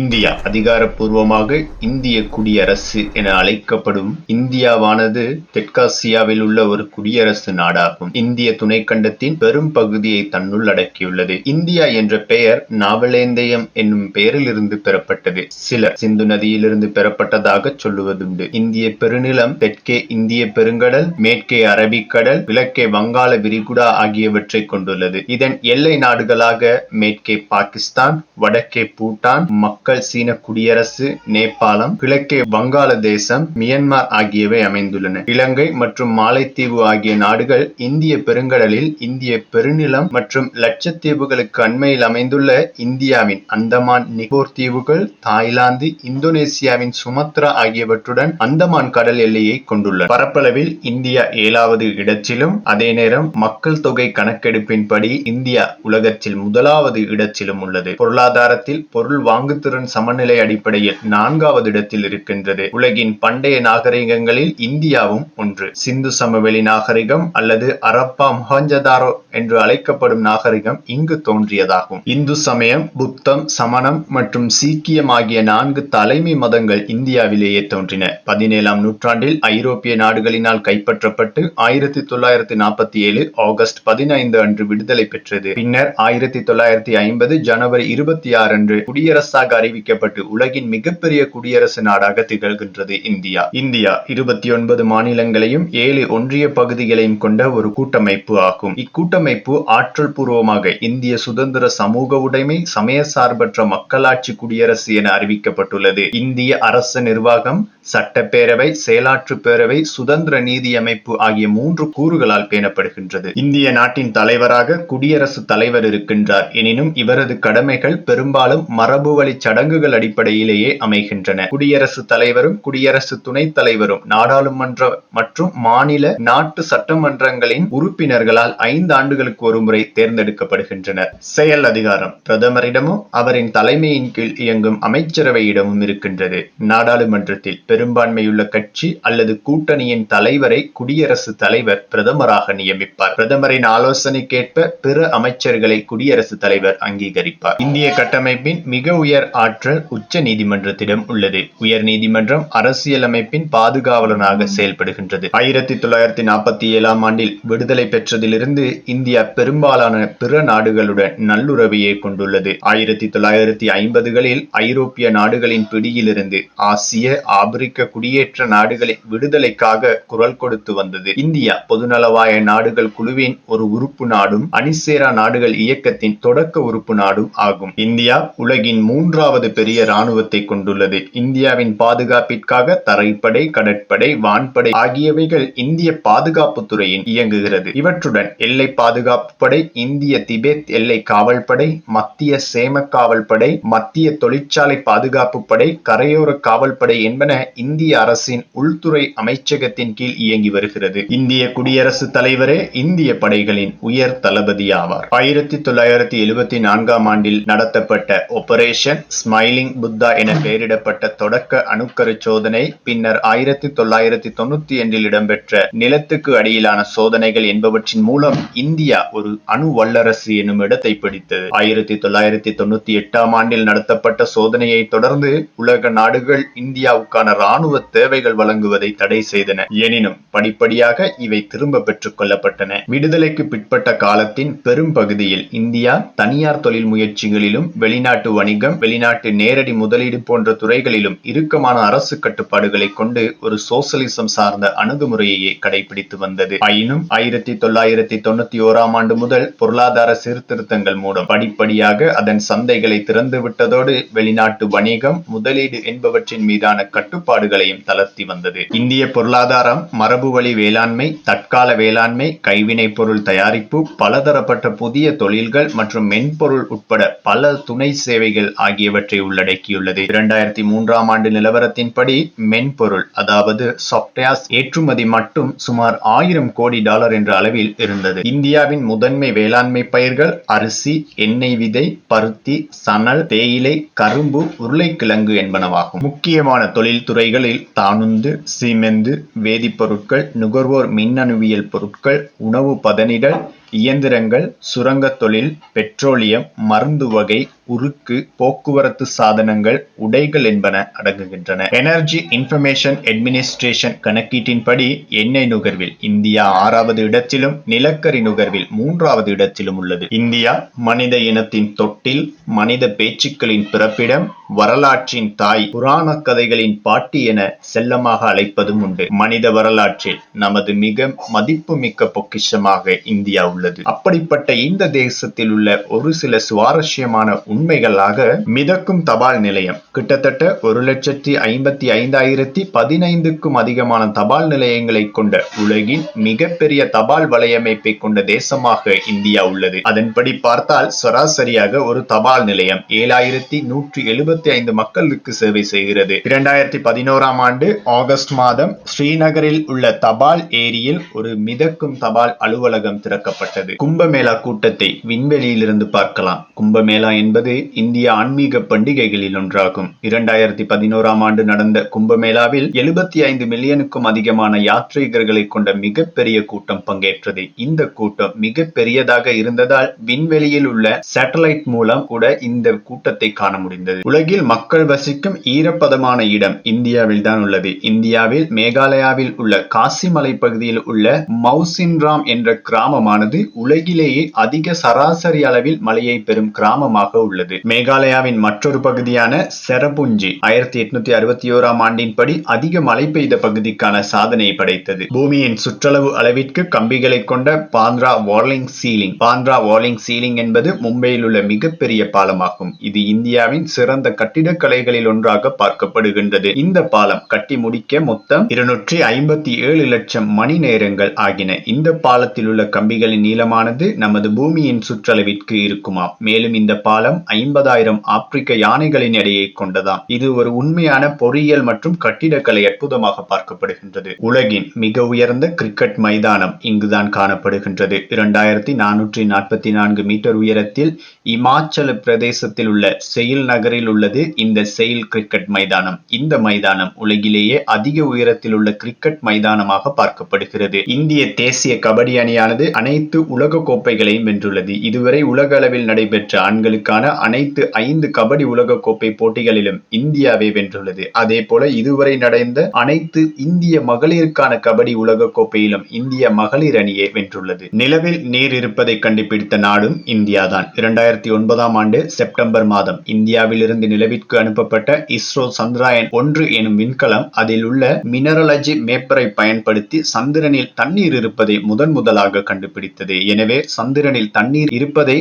India அதிகாரப்பூர்வமாக இந்திய குடியரசு என அழைக்கப்படும் இந்தியாவானது தெற்காசியாவில் உள்ள ஒரு குடியரசு நாடாகும். இந்திய துணைக்கண்டத்தின் பெரும் பகுதியை தன்னுள் அடக்கியுள்ளது. இந்தியா என்ற பெயர் நாவலேந்தயம் என்னும் பெயரிலிருந்து பெறப்பட்டது. சிலர் சிந்து நதியிலிருந்து பெறப்பட்டதாக சொல்லுவதுண்டு. இந்திய பெருநிலம் தெற்கே இந்திய பெருங்கடல், மேற்கே அரபிக்கடல், கிழக்கே வங்காள விரிகுடா ஆகியவற்றை கொண்டுள்ளது. இதன் எல்லை நாடுகளாக மேற்கே பாகிஸ்தான், வடக்கே பூட்டான், மக்கள் சீன குடியரசு, நேபாளம், கிழக்கே வங்காளதேசம், மியான்மர் ஆகியவை அமைந்துள்ளன. இலங்கை மற்றும் மாலைத்தீவு ஆகிய நாடுகள் இந்திய பெருங்கடலில் இந்திய பெருநிலம் மற்றும் லட்சத்தீவுகளுக்கு அண்மையில் அமைந்துள்ள இந்தியாவின் அந்தமான் நிக்கோபார் தீவுகள், தாய்லாந்து, இந்தோனேசியாவின் சுமத்ரா ஆகியவற்றுடன் அந்தமான் கடல் எல்லையை கொண்டுள்ளன. பரப்பளவில் இந்தியா 7வது இடத்திலும், அதே நேரம் மக்கள் தொகை கணக்கெடுப்பின்படி இந்தியா உலகத்தில் 1வது இடத்திலும் உள்ளது. பொருளாதாரத்தில் பொருள் வாங்குதிறன் சமநிலை அடிப்படையில் 4வது இடத்தில் இருக்கின்றது. உலகின் பண்டைய நாகரிகங்களில் இந்தியாவும் ஒன்று. சிந்து சமவெளி நாகரிகம் அல்லது அரப்பா மொஹஞ்சதாரோ என்று அழைக்கப்படும் நாகரிகம் இங்கு தோன்றியதாகும். இந்து சமயம், புத்தம், சமணம் மற்றும் சீக்கியம் ஆகிய 4 தலைமை மதங்கள் இந்தியாவிலேயே தோன்றின. 17ஆம் நூற்றாண்டில் ஐரோப்பிய நாடுகளினால் கைப்பற்றப்பட்டு 1947 ஆகஸ்ட் 15 அன்று விடுதலை பெற்றது. பின்னர் 1950 ஜனவரி 26 அன்று குடியரசாக அறிவிக்கப்பட்டு உலகின் மிகப்பெரிய குடியரசு நாடாக திகழ்கின்றது இந்தியா. இந்தியா 29 மாநிலங்களையும் 7 ஒன்றிய பகுதிகளையும் கொண்ட ஒரு கூட்டமைப்பு ஆகும். இக்கூட்டமைப்பு ஆற்றல் பூர்வமாக இந்திய சுதந்திர சமூக உடைமை சமய சார்பற்ற மக்களாட்சி குடியரசு என அறிவிக்கப்பட்டுள்ளது. இந்திய அரசு நிர்வாகம் சட்டப்பேரவை, செயலாற்று பேரவை, சுதந்திர நீதி அமைப்பு ஆகிய 3 கூறுகளால் பேணப்படுகின்றது. இந்திய நாட்டின் தலைவராக குடியரசுத் தலைவர் இருக்கின்றார். எனினும் இவரது கடமைகள் பெரும்பாலும் மரபு வழி சடங்குகள் அடிப்படையிலேயே அமைகின்றன. குடியரசுத் தலைவரும் குடியரசு துணைத் தலைவரும் நாடாளுமன்ற மற்றும் மாநில நாட்டு சட்டமன்றங்களின் உறுப்பினர்களால் 5 ஆண்டுகளுக்கு ஒருமுறை தேர்ந்தெடுக்கப்படுகின்றனர். செயல் அதிகாரம் பிரதமரிடமும் அவரின் தலைமையின் கீழ் இயங்கும் அமைச்சரவையிடமும் இருக்கின்றது. நாடாளுமன்றத்தில் பெரும்பான்மையுள்ள கட்சி அல்லது கூட்டணியின் தலைவரை குடியரசுத் தலைவர் பிரதமராக நியமிப்பார். பிரதமரின் ஆலோசனைக்கேற்ப பிற அமைச்சர்களை குடியரசுத் தலைவர் அங்கீகரிப்பார். இந்திய கட்டமைப்பின் மிக உயர் ஆற்றல் உச்ச நீதிமன்றத்திடம் உள்ளது. உயர் நீதிமன்றம் அரசியலமைப்பின் பாதுகாவலனாக செயல்படுகின்றது. 1947ஆம் ஆண்டில் விடுதலை பெற்றதிலிருந்து இந்தியா பெரும்பாலான பிற நாடுகளுடன் நல்லுறவையே கொண்டுள்ளது. 1950களில் ஐரோப்பிய நாடுகளின் பிடியிலிருந்து ஆசிய, ஆப்பிரிக்க குடியேற்ற நாடுகளின் விடுதலைக்காக குரல் கொடுத்து வந்தது. இந்தியா பொதுநலவாய நாடுகள் குழுவின் ஒரு உறுப்பு நாடும் அணிசேரா நாடுகள் இயக்கத்தின் தொடக்க உறுப்பு நாடும் ஆகும். இந்தியா உலகின் 3வது பெரிய இராணுவத்தை கொண்டுள்ளது. இந்தியாவின் பாதுகாப்பிற்காக தரைப்படை, கடற்படை, வான்படை ஆகியவைகள் இந்திய பாதுகாப்பு துறையின் இயங்குகிறது. இவற்றுடன் எல்லை பாதுகாப்பு படை, இந்திய திபெத் எல்லை காவல் படை, மத்திய சேம காவல் படை, மத்திய தொழிற்சாலை பாதுகாப்பு படை, கரையோர காவல் படை என்பன இந்திய அரசின் உள்துறை அமைச்சகத்தின் கீழ் இயங்கி வருகிறது. இந்திய குடியரசுத் தலைவரே இந்திய படைகளின் உயர் தளபதி ஆவார். 1974ஆம் ஆண்டில் நடத்தப்பட்ட ஆபரேஷன் ஸ்மைலிங் புத்தா என பெயரிடப்பட்ட தொடக்க அணுக்கரு சோதனை, பின்னர் 1992 இடம்பெற்ற நிலத்துக்கு அடியிலான சோதனைகள் என்பவற்றின் மூலம் இந்தியா ஒரு அணு வல்லரசு எனும் இடத்தை பிடித்தது. 1998ஆம் ஆண்டில் நடத்தப்பட்ட சோதனையை தொடர்ந்து உலக நாடுகள் இந்தியாவுக்கான இராணுவ தேவைகள் வழங்குவதை தடை செய்தன. எனினும் படிப்படியாக இவை திரும்ப பெற்றுக் கொள்ளப்பட்டன. விடுதலைக்கு பிற்பட்ட காலத்தின் பெரும் பகுதியில் இந்தியா தனியார் தொழில் முயற்சிகளிலும், வெளிநாட்டு வணிகம், வெளிநாட்டு நேரடி முதலீடு போன்ற துறைகளிலும் இறுக்கமான அரசு கட்டுப்பாடுகளை கொண்டு ஒரு சோசலிசம் சார்ந்த அணுகுமுறையை கடைபிடித்து வந்தது. ஆயினும் 1991ஆம் ஆண்டு முதல் பொருளாதார சீர்திருத்தங்கள் மூலம் படிப்படியாக அதன் சந்தைகளை திறந்து விட்டதோடு வெளிநாட்டு வணிகம், முதலீடு என்பவற்றின் மீதான கட்டுப்பாடுகளையும் தளர்த்தி வந்தது. இந்திய பொருளாதாரம் மரபு வழி வேளாண்மை, தற்கால வேளாண்மை, கைவினை பொருள் தயாரிப்பு, பலதரப்பட்ட புதிய தொழில்கள் மற்றும் மென்பொருள் உட்பட பல துணை சேவைகள் ஆகியவற்றை உள்ளடக்கியுள்ளது. 2003ஆம் ஆண்டு நிலவரத்தின்படி மென்பொருள் அதாவது சாப்ட்வேர்ஸ் ஏற்றுமதி மட்டும் சுமார் $1000 கோடி என்ற அளவில் இருந்தது. இந்தியாவின் முதன்மை வேளாண்மை பயிர்கள் அரிசி, எண்ணெய் விதை, பருத்தி, சணல், தேயிலை, கரும்பு, உருளைக்கிழங்கு என்பனவாகும். முக்கியமான தொழில் துறைகளில் தானுந்து, சீமெந்து, வேதிப்பொருட்கள், நுகர்வோர் மின்னணுவியல் பொருட்கள், உணவு பதனிடல், இயந்திரங்கள், சுரங்கத் தொழில், பெட்ரோலியம், மருந்து வகை, உருக்கு, போக்குவரத்து சாதனங்கள், உடைகள் என்பன அடங்குகின்றன. எனர்ஜி இன்ஃபர்மேஷன் அட்மினிஸ்ட்ரேஷன் கணக்கீட்டின்படி எண்ணெய் நுகர்வில் இந்தியா 6வது இடத்திலும், நிலக்கரி நுகர்வில் 3வது இடத்திலும் உள்ளது. இந்தியா மனித இனத்தின் தொட்டில், மனித பேச்சுக்களின் பிறப்பிடம், வரலாற்றின் தாய், புராண கதைகளின் பாட்டி என செல்லமாக அழைப்பதும் உண்டு. மனித வரலாற்றில் நமது மிக மதிப்புமிக்க பொக்கிஷமாக இந்தியா உள்ளது. அப்படிப்பட்ட இந்த தேசத்தில் உள்ள ஒரு சில சுவாரஸ்யமான உண்மைகளாக மிதக்கும் தபால் நிலையம். கிட்டத்தட்ட 1,55,015க்கும் அதிகமான தபால் நிலையங்களை கொண்ட உலகின் மிகப்பெரிய தபால் வலையமைப்பை கொண்ட தேசமாக இந்தியா உள்ளது. அதன்படி பார்த்தால் சராசரியாக ஒரு தபால் நிலையம் 7,175 மக்களுக்கு சேவை செய்கிறது. 2011ஆம் ஆண்டு ஆகஸ்ட் மாதம் ஸ்ரீநகரில் உள்ள தபால் ஏரியில் ஒரு மிதக்கும் தபால் அலுவலகம் திறக்கப்பட்டது. கும்பமேளா கூட்டத்தை விண்வெளியிலிருந்து பார்க்கலாம். கும்பமேளா என்பது இந்திய ஆன்மீக பண்டிகைகளில் ஒன்றாகும். 2011ஆம் ஆண்டு நடந்த கும்பமேளாவில் 75 மில்லியனுக்கும் அதிகமான யாத்ரீகர்களை கொண்ட மிகப்பெரிய கூட்டம் பங்கேற்றது. இந்த கூட்டம் மிக பெரியதாக இருந்ததால் விண்வெளியில் உள்ள சேட்டலைட் மூலம் கூட இந்த கூட்டத்தை காண முடிந்தது. உலகில் மக்கள் வசிக்கும் ஈரப்பதமான இடம் இந்தியாவில் தான் உள்ளது. இந்தியாவில் மேகாலயாவில் உள்ள காசி மலை பகுதியில் உள்ள மவுசின்ராம் என்ற கிராமமானது உலகிலேயே அதிக சராசரி அளவில் மழையை பெறும் கிராமமாக உள்ளது. மேகாலயாவின் மற்றொரு பகுதியான செரபுஞ்சி 1861ஆம் ஆண்டின்படி அதிக மழை பெய்த பகுதிக்கான சாதனையை படைத்தது. பூமியின் சுற்றளவு அளவிற்கு கம்பிகளை கொண்ட பாந்த்ரா வார்லிங் சீலிங். பாந்த்ரா வார்லிங் சீலிங் என்பது மும்பையில் உள்ள மிகப்பெரிய பாலமாகும். இது இந்தியாவின் சிறந்த கட்டிடக்கலைகளில் ஒன்றாக பார்க்கப்படுகின்றது. இந்த பாலம் கட்டி முடிக்க மொத்தம் 257 லட்சம் மணி நேரங்கள் ஆகின. இந்த பாலத்தில் உள்ள கம்பிகளின் நீளமானது நமது பூமியின் சுற்றளவிற்கு இருக்குமாம். மேலும் இந்த பாலம் 50,000 ஆப்பிரிக்க யானைகளின் எடையை கொண்டதாம். இது ஒரு உண்மையான பொறியியல் மற்றும் கட்டிடக்கலை அற்புதமாக பார்க்கப்படுகின்றது. உலகின் மிக உயர்ந்த கிரிக்கெட் மைதானம் இங்குதான் காணப்படுகின்றது. 2444 மீட்டர் உயரத்தில் இமாச்சல பிரதேசத்தில் உள்ள செயில் நகரில் உள்ளது இந்த செயில் கிரிக்கெட் மைதானம். இந்த மைதானம் உலகிலேயே அதிக உயரத்தில் உள்ள கிரிக்கெட் மைதானமாக பார்க்கப்படுகிறது. இந்திய தேசிய கபடி அணியானது அனைத்து உலக கோப்பைகளையும் வென்றுள்ளது. இதுவரை உலக அளவில் நடைபெற்ற ஆண்களுக்கான அனைத்து 5 கபடி உலக கோப்பை போட்டிகளிலும் இந்தியாவே வென்றுள்ளது. அதே போல இதுவரை நடந்த அனைத்து இந்திய மகளிருக்கான கபடி உலக கோப்பையிலும் இந்திய மகளிர் அணியே வென்றுள்ளது. நிலவில் நீர் இருப்பதை கண்டுபிடித்த நாடும் இந்தியாதான். 2009ஆம் ஆண்டு செப்டம்பர் மாதம் இந்தியாவில் இருந்து நிலவிற்கு அனுப்பப்பட்ட இஸ்ரோ சந்திராயன் 1 எனும் விண்கலம் அதில் உள்ள மினரலஜி மேப்பரை பயன்படுத்தி சந்திரனில் தண்ணீர் இருப்பதை முதலாக கண்டுபிடித்தது. எனவே சந்திரனில் தண்ணீர் இருப்பதை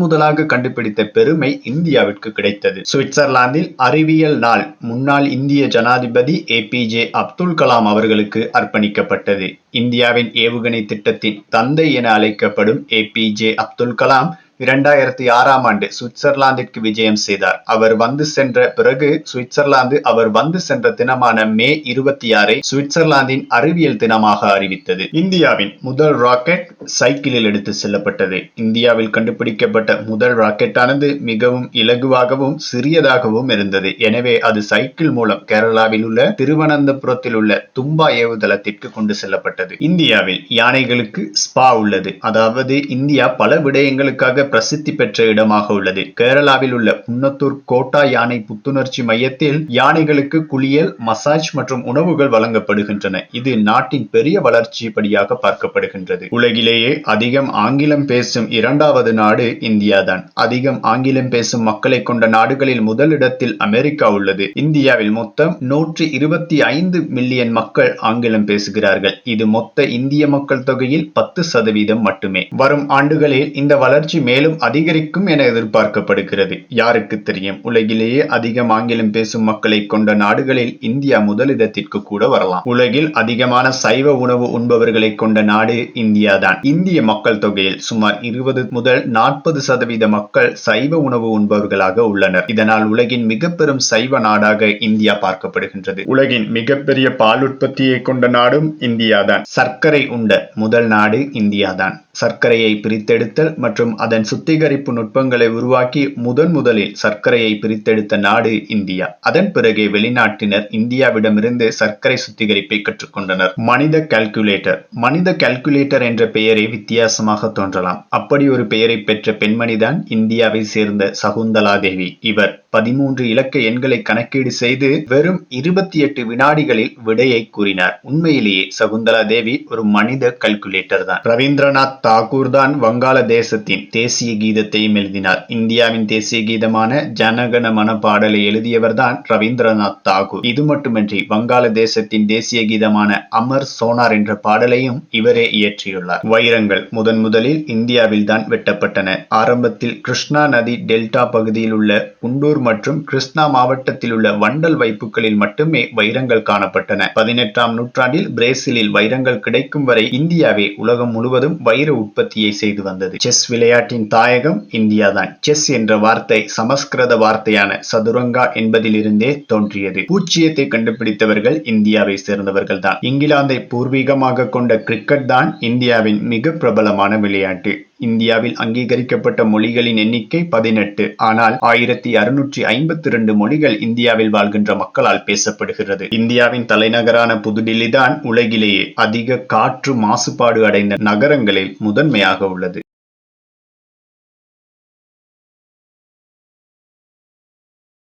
முதலாக கண்டுபிடித்த பெருமை இந்தியாவிற்கு கிடைத்தது. சுவிட்சர்லாந்தில் அறிவியல் நாள் முன்னாள் இந்திய ஜனாதிபதி APJ அப்துல் கலாம் அவர்களுக்கு அர்ப்பணிக்கப்பட்டது. இந்தியாவின் ஏவுகணை திட்டத்தின் தந்தை என அழைக்கப்படும் APJ அப்துல் கலாம் 2006ஆம் ஆண்டு சுவிட்சர்லாந்திற்கு விஜயம் செய்தார். அவர் வந்து சென்ற பிறகு சுவிட்சர்லாந்து அவர் வந்து சென்ற தினமான மே 26 சுவிட்சர்லாந்தின் அறிவியல் தினமாக அறிவித்தது. இந்தியாவின் முதல் ராக்கெட் சைக்கிளில் எடுத்து செல்லப்பட்டது. இந்தியாவில் கண்டுபிடிக்கப்பட்ட முதல் ராக்கெட்டானது மிகவும் இலகுவாகவும் சிறியதாகவும் இருந்தது. எனவே அது சைக்கிள் மூலம் கேரளாவில் உள்ள திருவனந்தபுரத்தில் உள்ள தும்பா ஏவுதளத்திற்கு கொண்டு செல்லப்பட்டது. இந்தியாவில் யானைகளுக்கு ஸ்பா உள்ளது. அதாவது இந்தியா பல விடயங்களுக்காக பிரசித்தி பெற்ற இடமாக உள்ளது. கேரளாவில் உள்ள புன்னத்தூர் கோட்டா யானை புத்துணர்ச்சி மையத்தில் யானைகளுக்கு குளியல், மசாஜ் மற்றும் உணவுகள் வழங்கப்படுகின்றன. இது நாட்டின் பெரிய வளர்ச்சி படியாக பார்க்கப்படுகின்றது. உலகிலேயே அதிகம் ஆங்கிலம் பேசும் 2வது நாடு இந்தியாதான். அதிகம் ஆங்கிலம் பேசும் மக்களை கொண்ட நாடுகளில் முதலிடத்தில் அமெரிக்கா உள்ளது. இந்தியாவில் மொத்தம் 125 மில்லியன் மக்கள் ஆங்கிலம் பேசுகிறார்கள். இது மொத்த இந்திய மக்கள் தொகையில் 10% மட்டுமே. வரும் ஆண்டுகளில் இந்த வளர்ச்சி மேலும் அதிகரிக்கும் என எதிர்பார்க்கப்படுகிறது. யாருக்கு தெரியும், உலகிலேயே அதிகம் ஆங்கிலம் பேசும் மக்களை கொண்ட நாடுகளில் இந்தியா முதலிடத்திற்கு கூட வரலாம். உலகில் அதிகமான சைவ உணவு உண்பவர்களை கொண்ட நாடு இந்தியாதான். இந்திய மக்கள் தொகையில் சுமார் 20 முதல் 40% மக்கள் சைவ உணவு உண்பவர்களாக உள்ளனர். இதனால் உலகின் மிக பெரும் சைவ நாடாக இந்தியா பார்க்கப்படுகின்றது. உலகின் மிகப்பெரிய பால் உற்பத்தியை கொண்ட நாடும் இந்தியாதான். சர்க்கரை உண்ட முதல் நாடு இந்தியாதான். சர்க்கரையை பிரித்தெடுத்தல் மற்றும் அதன் அதன் சுத்திகரிப்பு நுட்பங்களை உருவாக்கி முதலில் சர்க்கரையை பிரித்தெடுத்த நாடு இந்தியா. அதன் பிறகே வெளிநாட்டினர் இந்தியாவிடமிருந்து சர்க்கரை சுத்திகரிப்பை கற்றுக்கொண்டனர். மனித கால்குலேட்டர் என்ற பெயரே வித்தியாசமாக தோன்றலாம். அப்படி ஒரு பெயரை பெற்ற பெண்மணிதான் இந்தியாவை சேர்ந்த சகுந்தலா தேவி. இவர் 13 இலக்க எண்களை கணக்கீடு செய்து வெறும் 28 வினாடிகளில் விடையை கூறினார். உண்மையிலேயே சகுந்தலா தேவி ஒரு மனித கால்குலேட்டர் தான். ரவீந்திரநாத் தாகூர் தான் வங்காளதேசத்தின் தேசிய கீதத்தையும் எழுதினார். இந்தியாவின் தேசிய கீதமான ஜனகண மன பாடலை எழுதியவர் தான் ரவீந்திரநாத் தாகூர். இது மட்டுமின்றி வங்காளதேசத்தின் தேசிய கீதமான அமர் சோனார் என்ற பாடலையும் இவரே இயற்றியுள்ளார். வைரங்கள் முதலில் இந்தியாவில் தான் வெட்டப்பட்டன. ஆரம்பத்தில் கிருஷ்ணா நதி டெல்டா பகுதியில் உள்ள குண்டூர் மற்றும் கிருஷ்ணா மாவட்டத்தில் உள்ள வண்டல் வைப்புகளில் மட்டுமே வைரங்கள் காணப்பட்டன. 18ஆம் நூற்றாண்டில் பிரேசிலில் வைரங்கள் கிடைக்கும் வரை இந்தியாவே உலகம் முழுவதும் வைர உற்பத்தியை செய்து வந்தது. செஸ் விளையாட்டின் தாயகம் இந்தியாதான். செஸ் என்ற வார்த்தை சமஸ்கிருத வார்த்தையான சதுரங்கா என்பதிலிருந்தே தோன்றியது. பூஜ்ஜியத்தை கண்டுபிடித்தவர்கள் இந்தியாவை சேர்ந்தவர்கள் தான். இங்கிலாந்தை பூர்வீகமாக கொண்ட கிரிக்கெட் தான் இந்தியாவின் மிக பிரபலமான விளையாட்டு. இந்தியாவில் அங்கீகரிக்கப்பட்ட மொழிகளின் எண்ணிக்கை 18. ஆனால் 1652 மொழிகள் இந்தியாவில் வாழ்கின்ற மக்களால் பேசப்படுகிறது. இந்தியாவின் தலைநகரான புதுடில்லி தான் உலகிலேயே அதிக காற்று மாசுபாடு அடைந்த நகரங்களில் முதன்மையாக உள்ளது.